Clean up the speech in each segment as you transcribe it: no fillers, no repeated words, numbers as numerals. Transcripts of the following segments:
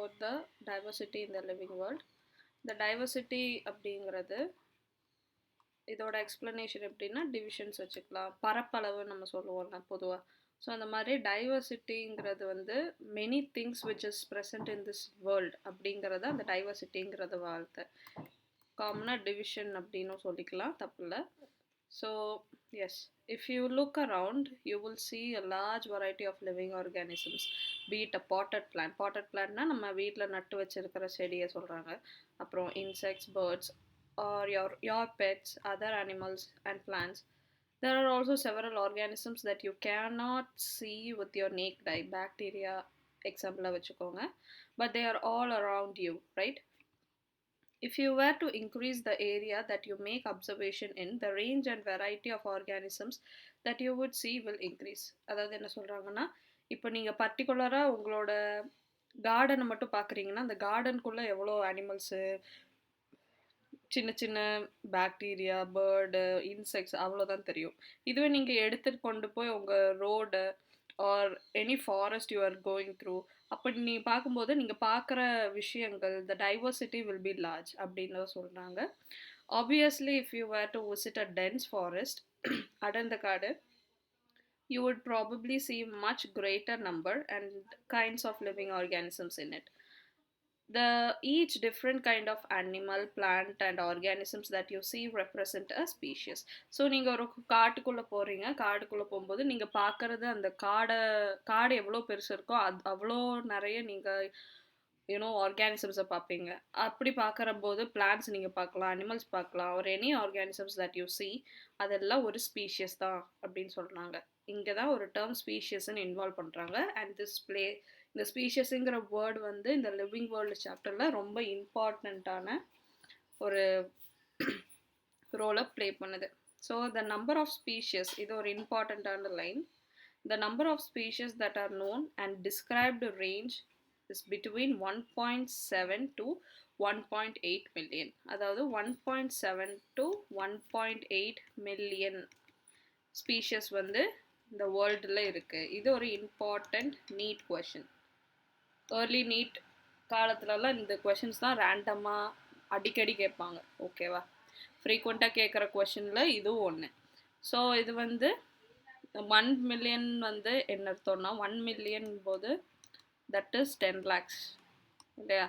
about the diversity in the living world. The diversity அப்படிங்கிறது இதோட explanation எப்படின்னா divisions வச்சுக்கலாம், பரப்பளவு நம்ம சொல்லுவோம்ல பொதுவாக. ஸோ அந்த மாதிரி டைவர்சிட்டிங்கிறது வந்து many things which is present in this world அப்படிங்கிறத அந்த டைவர்சிட்டிங்கிறத வார்த்தை. காமனாக டிவிஷன் அப்படின்னு சொல்லிக்கலாம், தப்பு இல்லை. So yes, if you look around you will see a large variety of living organisms, be it a potted plantனா நம்ம வீட்டில் நட்டு வச்சிருக்கிற செடியை சொல்கிறாங்க. அப்புறம் insects, birds, or your pets, other animals and plants. There are also several organisms that you cannot see with your naked eye. Bacteria example வச்சுக்கோங்க, but they are all around you, right? If you were to increase the area that you make observation in, the range and variety of organisms that you would see will increase. அதாவது என்ன சொல்கிறாங்கன்னா, இப்போ நீங்கள் பர்டிகுலராக உங்களோட கார்டனை மட்டும் பார்க்குறீங்கன்னா அந்த கார்டனுக்குள்ளே எவ்வளோ அனிமல்ஸு, சின்ன சின்ன பாக்டீரியா, பேர்டு, இன்செக்ட்ஸ் அவ்வளோதான் தெரியும். இதுவே நீங்கள் எடுத்துகிட்டு கொண்டு போய் உங்கள் road or any forest you are going through, அப்படி நீங்கள் பார்க்கும்போது நீங்கள் பார்க்குற விஷயங்கள், the diversity will be large அப்படின்னு தான் சொல்கிறாங்க. Obviously if you were to visit a dense forest, அடர்ந்த காடு, you would probably see much greater number and kinds of living organisms in it. Each different kind of animal, plant and organisms that you see represent a species. So நீங்கள் ஒரு காட்டுக்குள்ளே போகிறீங்க, காட்டுக்குள்ளே போகும்போது நீங்கள் பார்க்குறது அந்த காடு எவ்வளோ பெருசு இருக்கோ அவ்வளோ நிறைய நீங்கள் ஆர்கானிசம்ஸை பார்ப்பீங்க. அப்படி பார்க்குற போது பிளான்ட்ஸ் நீங்கள் பார்க்கலாம், அனிமல்ஸ் பார்க்கலாம், ஒரு any organisms that you see, அதெல்லாம் ஒரு ஸ்பீஷியஸ் தான் அப்படின்னு சொல்கிறாங்க. இங்கே தான் ஒரு டேர்ம் ஸ்பீஷியஸ்ன்னு இன்வால்வ் பண்ணுறாங்க. அண்ட் இந்த ஸ்பீஷியஸுங்கிற வேர்டு வந்து இந்த லிவிங் வேர்ல்டு சாப்டரில் ரொம்ப இம்பார்ட்டண்ட்டான ஒரு ரோலை ப்ளே பண்ணுது. So the number of species, இது ஒரு இம்பார்ட்டண்ட்டான line. The number of species that are known and described range is between 1.7 to 1.8 million. அதாவது 1.7 to 1.8 million ஸ்பீஷியஸ் வந்து இந்த வேர்ல்டில் இருக்குது. இது ஒரு important NEET question. Early NEET காலத்துலலாம் இந்த கொஷின்ஸ் தான் ரேண்டமாக அடிக்கடி கேட்பாங்க, ஓகேவா? ஃப்ரீக்வெண்ட்டாக கேட்குற கொஷினில் இதுவும் ஒன்று. ஸோ இது வந்து 1 million வந்து என்ன அர்த்தம்னா, 1 million போது that is 10 lakhs இல்லையா?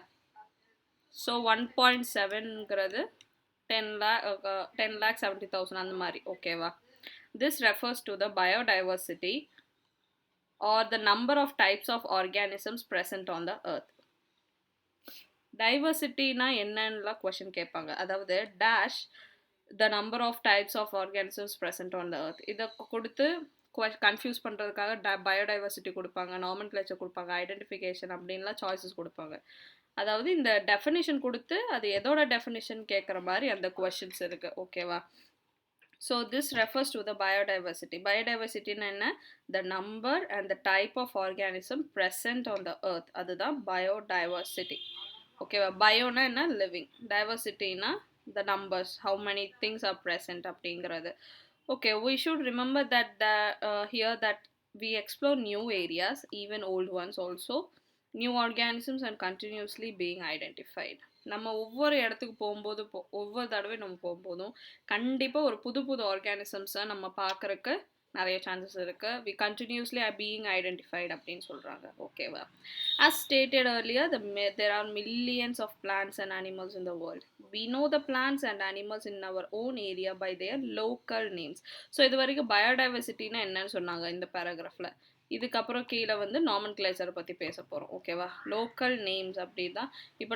ஸோ 1.7ங்கிறது 10,70,000 அந்த மாதிரி, ஓகேவா? This refers to the biodiversity or the number of types of organisms present on the earth. டைவர்சிட்டினா என்னன்னுலாம் கொஷின் கேட்பாங்க. அதாவது dash the number of types of organisms present on the earth. இதை கொடுத்து கன்ஃபியூஸ் பண்ணுறதுக்காக பயோடைவர்சிட்டி கொடுப்பாங்க, நார்மன்கிளேச்சர் கொடுப்பாங்க, ஐடென்டிஃபிகேஷன் அப்படின்லாம் சாய்ஸஸ் கொடுப்பாங்க. அதாவது இந்த டெஃபினிஷன் கொடுத்து அது எதோட டெஃபினிஷன் கேட்குற மாதிரி அந்த கொஷின்ஸ் இருக்குது, ஓகேவா? So this refers to the biodiversity. பயோடைவர்சிட்டின்னு என்ன? The number and the type of organism present on the earth, அதுதான் பயோடைவர்சிட்டி, ஓகேவா? பயோனா என்ன? லிவிங். டைவர்சிட்டினா the numbers, how many things are present அப்படிங்கிறது. Okay, we should remember that here that we explore new areas, even old ones also, new organisms and continuously being identified. நம்ம ஒவ்வொரு இடத்துக்கு போகும்போது ஒவ்வொரு தடவை நம்ம போகும்போதும் கண்டிப்பாக ஒரு புது புது ஆர்கானிசம்ஸை நம்ம பார்க்குறக்கு நிறைய சான்சஸ் இருக்குது. We continuously are being identified அப்படின்னு சொல்கிறாங்க, ஓகேவா? As stated earlier, there are millions of plants and animals in the world. We know the plants and animals in our own area by their local names. So இது வரைக்கும் பயோடைவர்சிட்டின்னா என்னன்னு சொன்னாங்க இந்த பேராகிராஃபில். இதுக்கப்புறம் கீழே வந்து நார்மன்கிளேச்சரை பற்றி பேச போகிறோம், ஓகேவா? லோக்கல் நேம்ஸ் அப்படி தான். இப்போ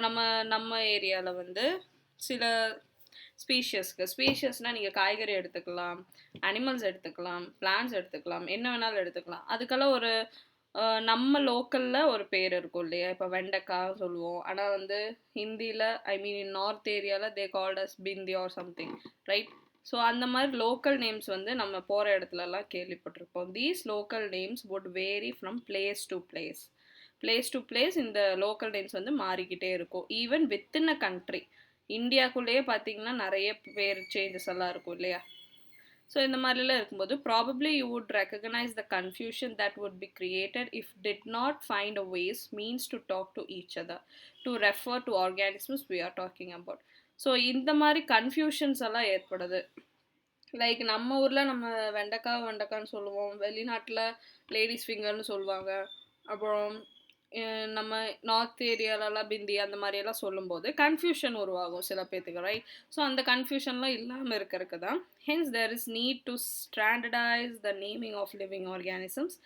நம்ம ஏரியாவில் வந்து சில ஸ்பீஷியஸ்னால் நீங்கள் காய்கறி எடுத்துக்கலாம், அனிமல்ஸ் எடுத்துக்கலாம், பிளான்ட்ஸ் எடுத்துக்கலாம், என்ன வேணாலும் எடுத்துக்கலாம். அதுக்கெல்லாம் ஒரு நம்ம லோக்கலில் ஒரு பேர் இருக்கும் இல்லையா? இப்போ வெண்டைக்காய் சொல்லுவோம், ஆனால் வந்து ஹிந்தியில் இன் நார்த் ஏரியாவில் they called as bhindi or something, right? So அந்த மாதிரி லோக்கல் நேம்ஸ் வந்து நம்ம போகிற இடத்துலலாம் கேள்விப்பட்டிருப்போம். These local names would vary from place to place. இந்த லோக்கல் நேம்ஸ் வந்து மாறிக்கிட்டே இருக்கும். ஈவன் வித்தின் அ கண்ட்ரி, இந்தியாவுக்குள்ளேயே பார்த்தீங்கன்னா நிறைய பேர் சேஞ்சஸ் எல்லாம் இருக்கும் இல்லையா? ஸோ இந்த மாதிரிலாம் இருக்கும்போது probably you would recognise the confusion that would be created if did not find a ways means to talk to each other to refer to organisms we are talking about. So இந்த மாதிரி confusions எல்லாம் ஏற்படுது. Like நம்ம ஊரில் நம்ம வெண்டைக்கான்னு சொல்லுவோம், வெளிநாட்டில் ladies ஃபிங்கர்னு சொல்லுவாங்க. அப்புறம் நம்ம நார்த் ஏரியாலலாம் பிந்தி அந்த மாதிரியெல்லாம் சொல்லும்போது கன்ஃபியூஷன் உருவாகும் சில பேர்த்துக்கு, ரைட்? ஸோ அந்த கன்ஃபியூஷன்லாம் இல்லாமல் இருக்கிறதுக்கு தான் hence there is need to standardise the naming of living organisms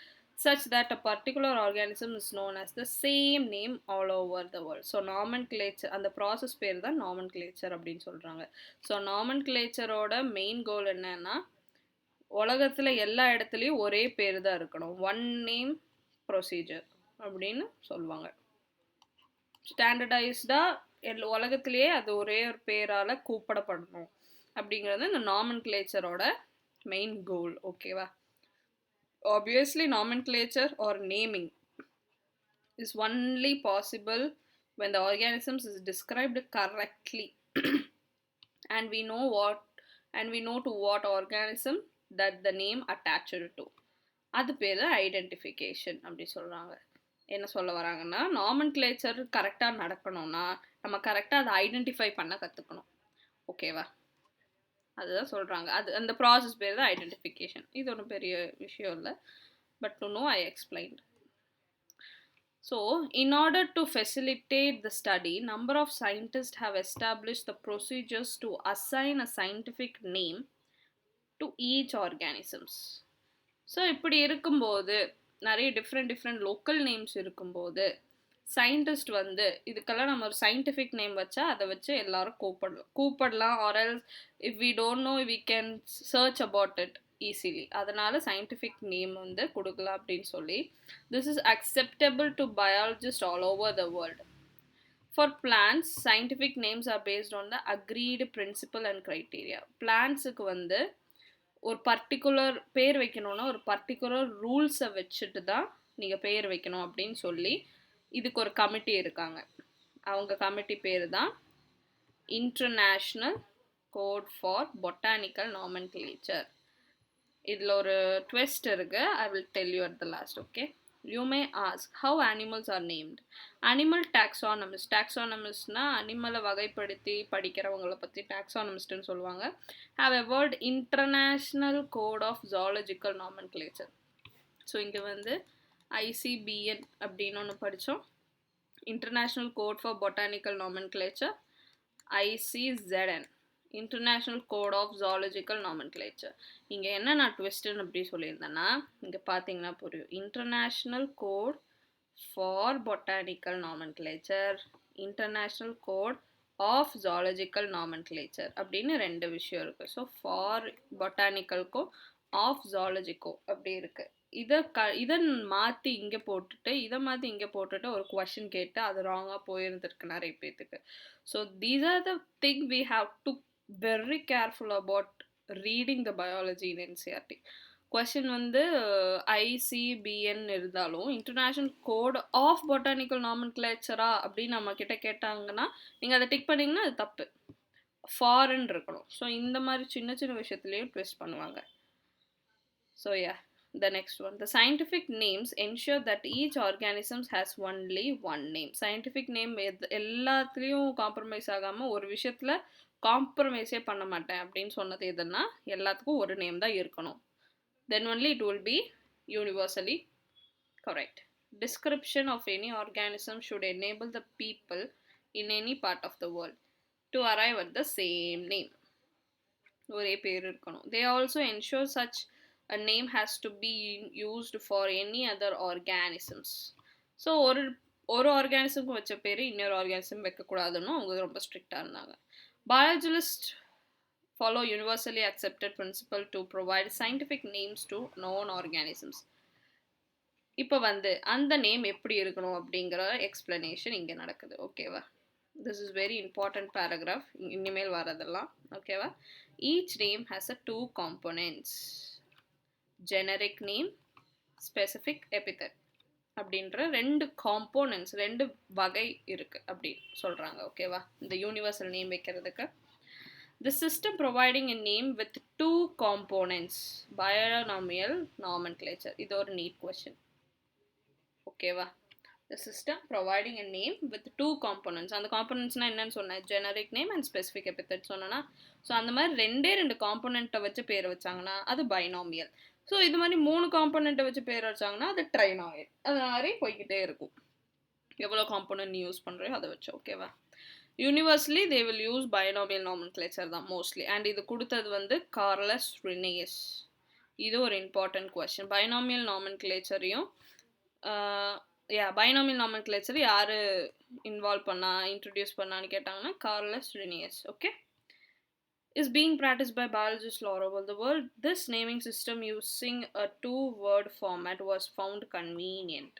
such that a particular organism is known as the same name all over the world. So nomenclature, அந்த process பேர் தான் nomenclature அப்படின்னு சொல்கிறாங்க. So nomenclatureோட main கோல் என்னன்னா உலகத்தில் எல்லா இடத்துலையும் ஒரே பேர் தான் இருக்கணும், ஒன் நேம் ப்ரொசீஜர் அப்படின்னு சொல்லுவாங்க. ஸ்டாண்டர்டைஸ்டாக உலகத்திலேயே அது ஒரே ஒரு பேரால் கூப்பிடப்படணும் அப்படிங்கிறது இந்த நாமென்க்ளேச்சரோட மெயின் கோல். ஓகேவா? Obviously nomenclature or naming is only possible when the organisms is described correctly and we know to what organism that the name attached to. அது பேர் ஐடென்டிஃபிகேஷன் அப்படி சொல்கிறாங்க. என்ன சொல்ல வராங்கன்னா நாமென்க்ளேச்சர் கரெக்டாக நடக்கணும்னா நம்ம கரெக்டாக அதை ஐடென்டிஃபை பண்ண கற்றுக்கணும். ஓகேவா? அதுதான் சொல்கிறாங்க. அந்த ப்ராசஸ் பேர் தான் ஐடென்டிஃபிகேஷன். இது ஒன்றும் பெரிய விஷயம் இல்லை, but to know I explained. So in order to facilitate the study, number of scientist have establish the procedures to assign a scientific name to each organisms. So இப்படி இருக்கும்போது நிறைய டிஃப்ரெண்ட் லோக்கல் நேம்ஸ் இருக்கும்போது scientist இதுக்கெல்லாம் நம்ம ஒரு scientific name வச்சா அதை வச்சு எல்லாரும் கூப்பிடலாம். Or else if we don't know we can search about it easily. அதனால சயின்டிஃபிக் நேம் கொடுக்கலாம் அப்படின்னு சொல்லி this is acceptable to biologist all over the world. For plants scientific names are based on the agreed principle and criteria. பிளான்ஸுக்கு ஒரு particular பேர் வைக்கணும்னா ஒரு particular ரூல்ஸை வச்சுட்டு தான் நீங்கள் பேர் வைக்கணும் அப்படின்னு சொல்லி இதுக்கு ஒரு கமிட்டி இருக்காங்க. அவங்க கமிட்டி பேர் தான் international code for botanical nomenclature. இதில் ஒரு ட்விஸ்ட் இருக்கு. I will tell you at the last. Okay, you may ask how animals are named. Animal taxonomist. டாக்ஸானமிஸ்ட்னா அனிமலை வகைப்படுத்தி படிக்கிறவங்களை பற்றி டாக்ஸானமிஸ்ட்னு சொல்லுவாங்க. However international code of zoological nomenclature. So இங்கே ICBN அப்படின்னு ஒன்று படித்தோம். International code for botanical nomenclature. ICZN international code of zoological nomenclature. இங்கே என்ன நான் ட்விஸ்ட்டுன்னு அப்படி சொல்லியிருந்தேன்னா இங்கே பார்த்தீங்கன்னா புரியும். International code for botanical nomenclature, international code of zoological nomenclature அப்படின்னு ரெண்டு விஷயம் இருக்குது. ஸோ ஃபார் பொட்டானிக்கல்க்கோ ஆஃப் ஜாலஜிக்கோ அப்படி இருக்குது. இதை மாற்றி இங்கே போட்டுட்டு இதை மாற்றி இங்கே போட்டுட்டு ஒரு கொஷின் கேட்டு அது ராங்காக போயிருந்துருக்கு நிறைய பேர்த்துக்கு. So these are the thing we have to very careful about reading the biology in NCERT. Question ICBN இருந்தாலும் இன்டர்நேஷ்னல் கோட் ஆஃப் பொட்டானிக்கல் நாமென்க்ளேச்சரா அப்படின்னு நம்ம கிட்ட கேட்டாங்கன்னா நீங்கள் அதை டிக் பண்ணிங்கன்னா அது தப்பு, ஃபாரின் இருக்கணும். ஸோ இந்த மாதிரி சின்ன சின்ன விஷயத்துலேயும் ட்விஸ்ட் பண்ணுவாங்க. So the next one, the scientific names ensure that each organism has only one name. scientific name எல்லாத்துலேயும் காம்ப்ரமைஸ் ஆகாமல் ஒரு விஷயத்தில் காம்ப்ரமைஸே பண்ண மாட்டேன் அப்படின்னு சொன்னது எதுன்னா எல்லாத்துக்கும் ஒரு நேம் தான் இருக்கணும். then only it will be universally correct. Description of any organism should enable the people in any part of the world to arrive at the same name. ஒரே பேர் இருக்கணும். they also ensure such a name has to be used for any other organisms. So ஒரு ஆர்கானிசம்க்கு வச்ச பேர் இன்னொரு organism வைக்கக்கூடாதுன்னு அவங்க ரொம்ப ஸ்ட்ரிக்டாக இருந்தாங்க. Biologist follow universally accepted principle to provide scientific names to known organisms. இப்போ அந்த நேம் எப்படி இருக்கணும் அப்படிங்கிற எக்ஸ்பிளனேஷன் இங்கே நடக்குது. ஓகேவா? this is very important paragraph. இனிமேல் வரதெல்லாம் ஓகேவா? each name has a two components, generic name, specific epithet அப்படின்ற ரெண்டு காம்போனன்ட்ஸ், ரெண்டு வகை இருக்கு அப்படி சொல்றாங்க. ஓகேவா? இந்த யூனிவர்சல் நேம் வைக்கிறதுக்கு The system providing a name with two components. Binomial nomenclature. இது ஒரு neat question. ஓகேவா? The system providing a name with two components. அந்த componentsனா என்னன்னு சொன்னேன்? Generic name and specific epithet சொன்னேன்னா, ஸோ அந்த மாதிரி ரெண்டு காம்போனண்ட்டை வச்சு பேர் வச்சாங்கன்னா அது பைனாமியல். ஸோ இது மாதிரி 3 காம்போனண்ட்டை வச்சு பேர் வச்சாங்கன்னா அது ட்ரைனாமியல். அது மாதிரி போய்கிட்டே இருக்கும். எவ்வளோ காம்போனன்ட் யூஸ் பண்ணுறோம் அதை வச்சு. ஓகேவா? Universally they will use binomial nomenclature தான் மோஸ்ட்லி. அண்ட் இது கொடுத்தது வந்து கார்லஸ் லின்னேயஸ். இது ஒரு இம்பார்ட்டன்ட் கொஸ்டின். பைனாமியல் நாமென்க்ளேச்சரையும் பைனாமியல் நாமென்க்ளேச்சர் யார் இன்ட்ரடியூஸ் பண்ணான்னு கேட்டாங்கன்னா Carolus Linnaeus. Okay, is being practiced by biologists all over the world. This naming system using a 2-word format was found convenient.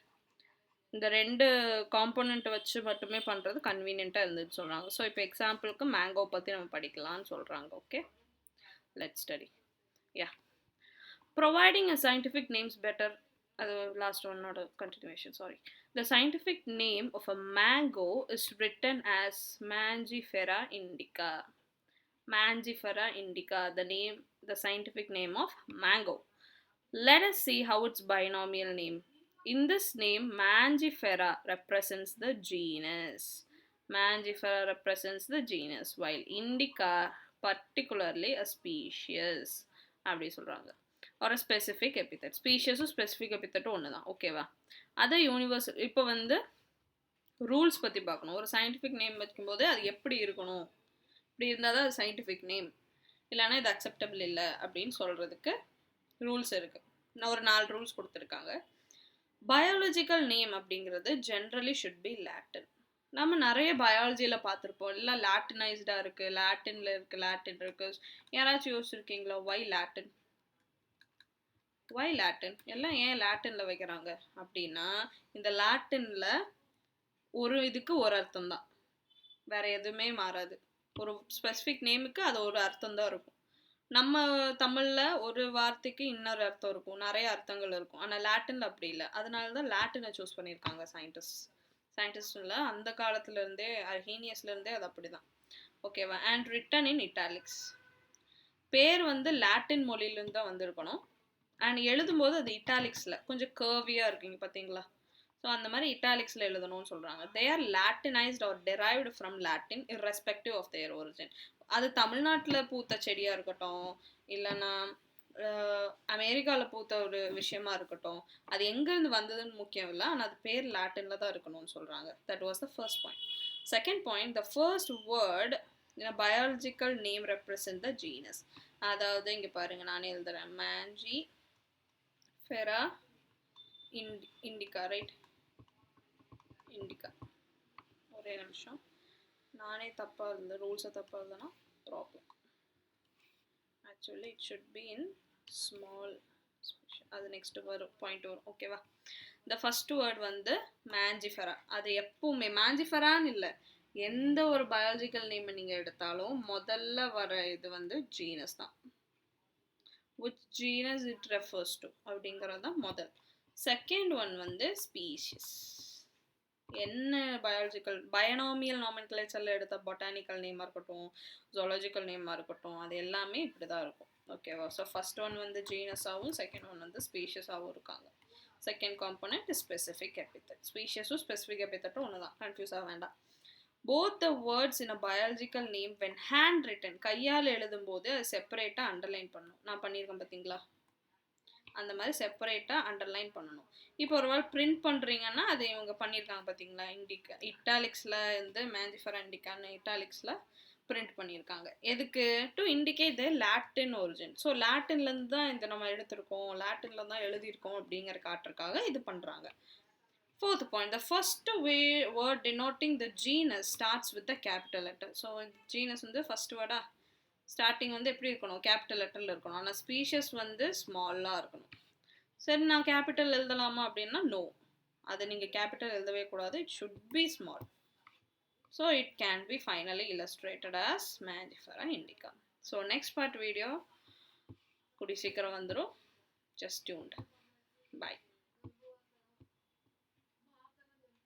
இந்த ரெண்டு காம்போனண்ட் வச்சு மட்டுமே பண்ணுறது கன்வீனியண்ட்டாக இருந்துன்னு சொல்கிறாங்க. ஸோ இப்போ எக்ஸாம்பிளுக்கு மேங்கோ பற்றி நம்ம படிக்கலாம்னு சொல்கிறாங்க. Okay, let's study. Yeah, providing a scientific names better. அது லாஸ்ட் ஒன்னோட continuation. Sorry. The scientific name of a mango is written as Mangifera indica. Mangifera indica, the scientific name of mango. Let us see how its binomial name. In this name, Mangifera represents the genus. Mangifera represents the genus, while Indica particularly a species. அப்படி சொல்கிறாங்க. or a specific epithet. ஸ்பீஷியஸும் specific எபித்தட்டும் ஒன்று தான். ஓகேவா? அதை universal. இப்போ வந்து ரூல்ஸ் பற்றி பார்க்கணும். ஒரு சயின்டிஃபிக் நேம் வைக்கும்போது அது எப்படி இருக்கணும், இப்படி இருந்தால் தான் அது சயின்டிஃபிக் நேம், இல்லைன்னா இது அக்செப்டபிள் இல்லை அப்படின்னு சொல்கிறதுக்கு ரூல்ஸ் இருக்குது. நான் ஒரு 4 ரூல்ஸ் கொடுத்துருக்காங்க. பயாலஜிக்கல் நேம் அப்படிங்கிறது ஜென்ரலி ஷுட் பி லாட்டின். நம்ம நிறைய பயாலஜியில் பார்த்துருப்போம், எல்லாம் லாட்டினைஸ்டாக இருக்குது, லாட்டின் இருக்குது. யாராச்சும் யோசிச்சிருக்கீங்களா ஒய் லாட்டின்? எல்லாம் ஏன் லாட்டினில் வைக்கிறாங்க அப்படின்னா, இந்த லாட்டினில் ஒரு இதுக்கு ஒரு அர்த்தம் தான், வேற எதுவுமே மாறாது. ஒரு ஸ்பெசிஃபிக் நேமுக்கு அது ஒரு அர்த்தம் தான் இருக்கும். நம்ம தமிழில் ஒரு வார்த்தைக்கு இன்னொரு அர்த்தம் இருக்கும், நிறைய அர்த்தங்கள் இருக்கும். ஆனால் லாட்டினில் அப்படி இல்லை. அதனால தான் லாட்டினை சூஸ் பண்ணியிருக்காங்க சயின்டிஸ்டில் அந்த காலத்துலேருந்தே, அர்ஹீனியஸ்லேருந்தே அது அப்படி தான். ஓகேவா? And written in italics. பேர் வந்து லாட்டின் மொழியிலேருந்து தான் வந்திருக்கணும். அண்ட் எழுதும்போது அது இட்டாலிக்ஸில் கொஞ்சம் கர்வியாக இருக்குங்க, பார்த்தீங்களா? ஸோ அந்த மாதிரி இட்டாலிக்ஸில் எழுதணும்னு சொல்கிறாங்க. They are Latinised or derived from Latin irrespective of their origin. அது தமிழ்நாட்டில் பூத்த செடியாக இருக்கட்டும், இல்லைன்னா அமெரிக்காவில் பூத்த ஒரு விஷயமா இருக்கட்டும், அது எங்கேருந்து வந்ததுன்னு முக்கியம் இல்லை, ஆனால் அது பேர் லாட்டினில் தான் இருக்கணும்னு சொல்கிறாங்க. That was the first point. Second point, the first word in a biological name represent the genus. அதாவது இங்கே பாருங்கள், நானே எழுதுகிறேன். Mangifera indica, right? இண்டிகா. ஒரே நிமிஷம், நானே தப்பாக இருந்தேன், ரூல்ஸை தப்பாக இருந்தேன்னா problem. Actually it should be in small. அது நெக்ஸ்ட் பாயிண்ட் வரும். ஓகேவா? இந்த ஃபர்ஸ்ட் வேர்ட் வந்து மேஞ்சிஃபெரா. அது எப்பவுமே மேஞ்சிஃபெரான்னு இல்லை, எந்த ஒரு பயாலஜிக்கல் நேம் நீங்கள் எடுத்தாலும் முதல்ல வர இது வந்து ஜீனஸ் தான். which genus it refers to அப்படிங்கிறது தான் முதல். செகண்ட் ஒன் வந்து ஸ்பீஷிஸ். என்ன பயாலஜிக்கல் பைனாமியல் நாமென்க்ளேச்சரில் எடுத்த பொட்டானிக்கல் நேமாக இருக்கட்டும், ஜுவாலஜிக்கல் நேமாக இருக்கட்டும், அது எல்லாமே இப்படி தான் இருக்கும். ஓகேவா? ஸோ ஃபர்ஸ்ட் ஒன் வந்து ஜீனஸாகவும் செகண்ட் ஒன் வந்து ஸ்பீஷியஸாகவும் இருக்காங்க. Second component specific epithet. ஸ்பீஷியஸும் ஸ்பெசிஃபிக் எபித்தட்டும் ஒன்று தான், கன்ஃபியூஸ் ஆக வேண்டாம். Both the words in a biological name when handwritten, கையால் எழுதும்போது அது செப்பரேட்டாக அண்டர்லைன் பண்ணணும். நான் பண்ணியிருக்கேன் பார்த்தீங்களா? அந்த மாதிரி செப்பரேட்டாக அண்டர்லைன் பண்ணணும். இப்போ ஒரு வேளை பிரிண்ட் பண்ணுறீங்கன்னா அது இவங்க பண்ணியிருக்காங்க பார்த்தீங்களா? இண்டிகா இட்டாலிக்ஸில் இருந்து மேஞ்சிஃபெரா இண்டிகான்னு இட்டாலிக்ஸில் பிரிண்ட் பண்ணியிருக்காங்க. எதுக்கு? To indicate the Latin origin. So லாட்டின்லேருந்து தான் இந்த நம்ம எடுத்திருக்கோம், லாட்டினில் தான் எழுதியிருக்கோம் அப்படிங்கிற காட்டுறதுக்காக இது பண்ணுறாங்க. Fourth point, the first word denoting the genus starts with the capital letter. So genus வந்து first word starting வந்து எப்படி இருக்கணும்? கேபிட்டல் லெட்டரில் இருக்கணும். ஆனால் ஸ்பீஷியஸ் வந்து ஸ்மாலாக இருக்கணும். சரி, நான் கேபிட்டல் எழுதலாமா அப்படின்னா நோ, அதை நீங்கள் கேபிட்டல் எழுதவே கூடாது. It should B small. So it can be finally illustrated as Mangifera indica. So next part video கூடி சீக்கிரம் வந்துடும். Just tuned. பை.